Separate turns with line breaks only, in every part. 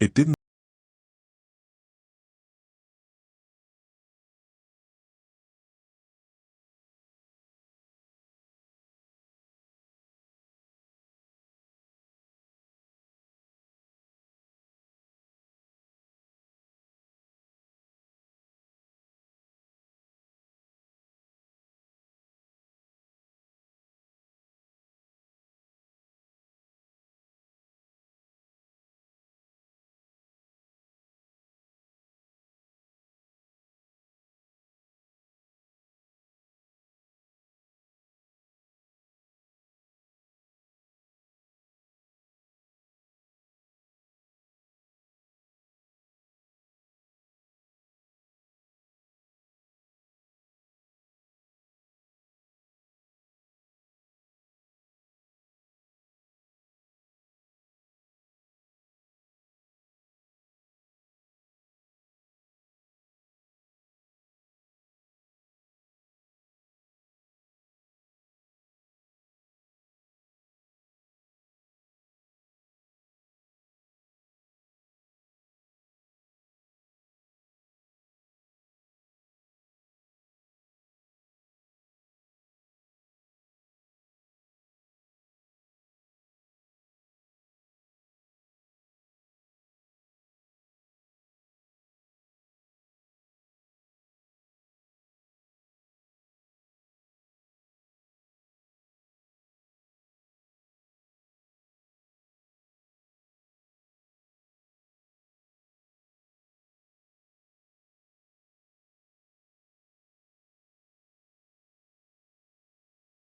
It didn't.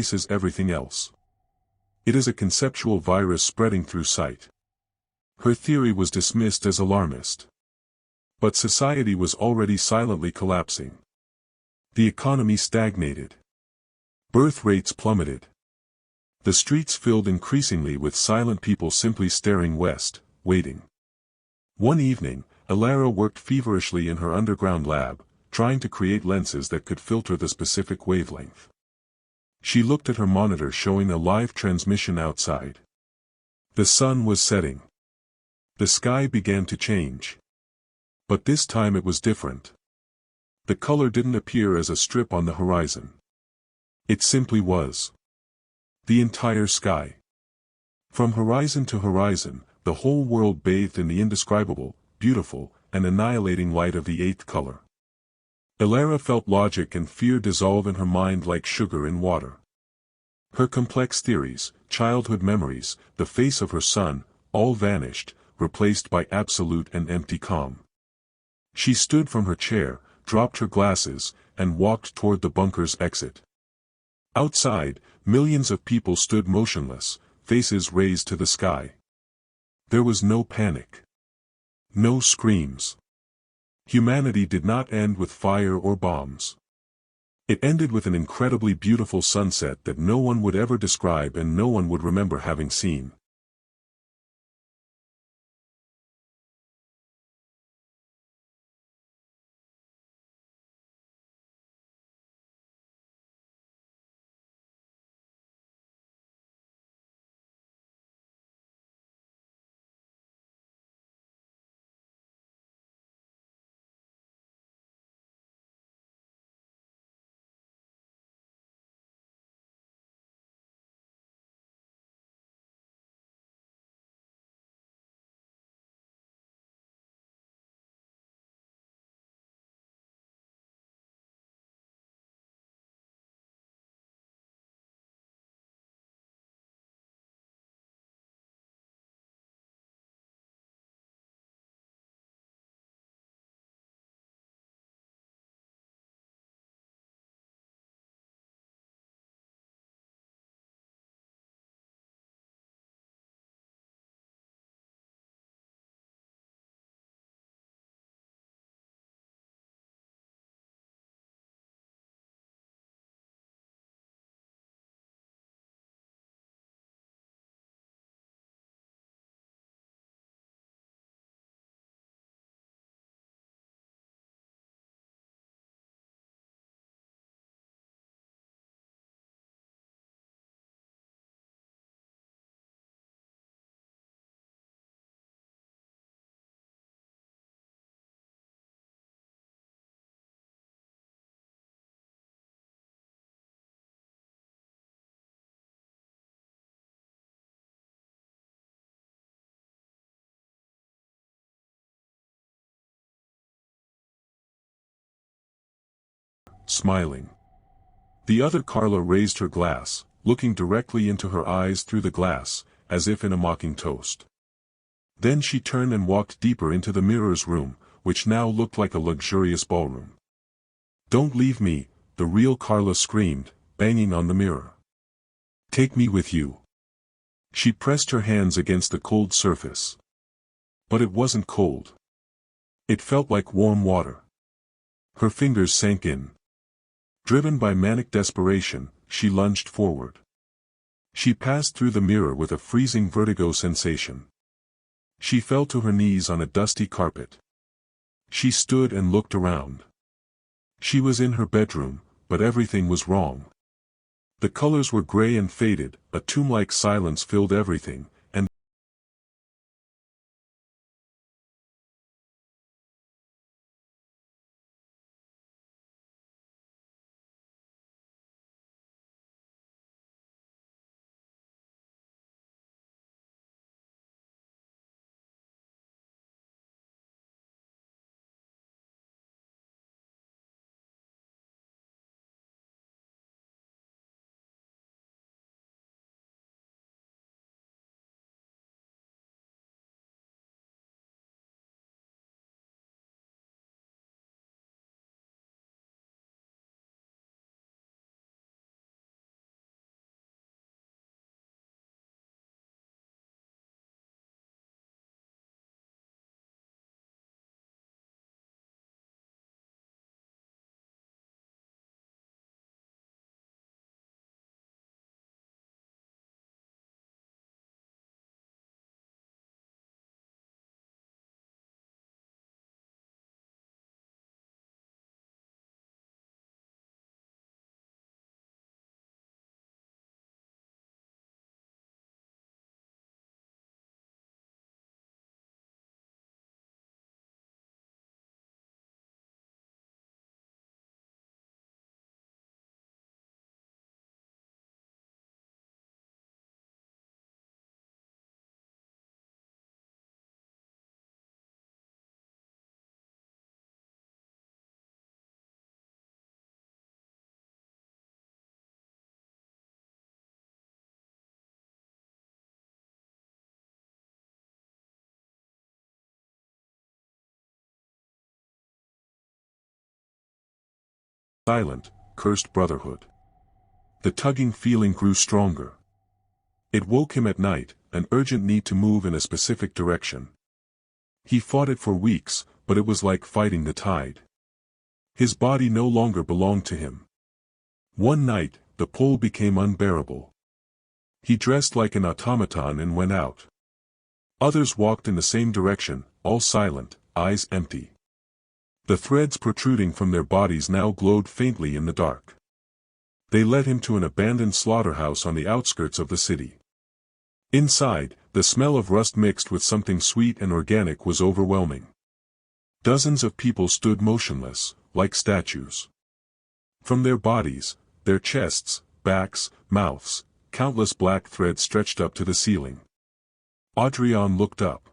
As everything else. It is a conceptual virus spreading through sight. Her theory was dismissed as alarmist. But society was already silently collapsing. The economy stagnated. Birth rates plummeted. The streets filled increasingly with silent people simply staring west, waiting. One evening, Alara worked feverishly in her underground lab, trying to create lenses that could filter the specific wavelength. She looked at her monitor showing a live transmission outside. The sun was setting. The sky began to change. But this time it was different. The color didn't appear as a strip on the horizon. It simply was. The entire sky. From horizon to horizon, the whole world bathed in the indescribable, beautiful, and annihilating light of the eighth color. Alara felt logic and fear dissolve in her mind like sugar in water. Her complex theories, childhood memories, the face of her son, all vanished, replaced by absolute and empty calm. She stood from her chair, dropped her glasses, and walked toward the bunker's exit. Outside, millions of people stood motionless, faces raised to the sky. There was no panic. No screams. Humanity did not end with fire or bombs. It ended with an incredibly beautiful sunset that no one would ever describe and no one would remember having seen. smiling. The other Carla raised her glass, looking directly into her eyes through the glass, as if in a mocking toast. Then she turned and walked deeper into the mirror's room, which now looked like a luxurious ballroom. "Don't leave me," the real Carla screamed, banging on the mirror. "Take me with you." She pressed her hands against the cold surface. But it wasn't cold. It felt like warm water. Her fingers sank in. Driven by manic desperation, she lunged forward. She passed through the mirror with a freezing vertigo sensation. She fell to her knees on a dusty carpet. She stood and looked around. She was in her bedroom, but everything was wrong. The colors were gray and faded, a tomb-like silence filled everything, and silent, cursed brotherhood. The tugging feeling grew stronger. It woke him at night, an urgent need to move in a specific direction. He fought it for weeks, but it was like fighting the tide. His body no longer belonged to him. One night, the pull became unbearable. He dressed like an automaton and went out. Others walked in the same direction, all silent, eyes empty. The threads protruding from their bodies now glowed faintly in the dark. They led him to an abandoned slaughterhouse on the outskirts of the city. Inside, the smell of rust mixed with something sweet and organic was overwhelming. Dozens of people stood motionless, like statues. From their bodies, their chests, backs, mouths, countless black threads stretched up to the ceiling. Adrian looked up.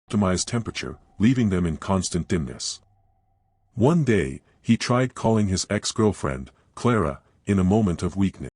optimize temperature, leaving them in constant dimness. One day, he tried calling his ex-girlfriend, Clara, in a moment of weakness.